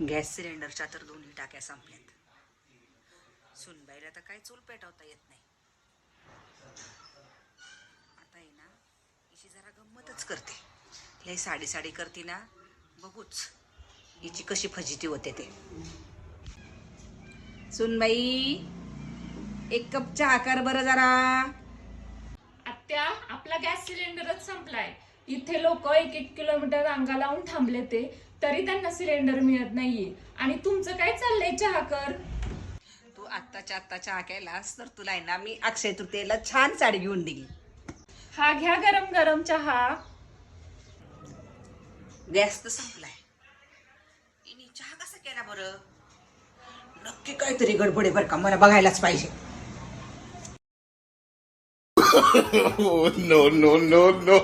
Gas सिलेंडरच्या तर दोन्ही टाक्या संपल्यात. सुनबाईला तर काय चूल पेटवता येत नाही. आता आहे ना हिची जरा गंमतच करते. लय साडी साडी करते ना, बघूच हिची कशी फजिती होते ते. सुनबाई एक कप चहा कर बरं जरा. आत्या, आपला गॅस सिलेंडरच संपलाय. इथे लोक 1-1 किलोमीटर रांगा लावून थांबले ते, तरी त्यांना सिलेंडर मिळत नाहीये. आणि तुमचं काय चाललंय? चहा कर. तू आत्ताच्या आत्ता चहा केलास तर तुला आहे ना मी अक्षय तृतीयेला छान साडी घेऊन देईल. हा घ्या गरम गरम चहा. गॅस तर संपलाय. हिने चहा कसा केला बरं? नक्की काहीतरी गडबड आहे बरं का, मला बघायलाच पाहिजे. Oh, no, no, no, no.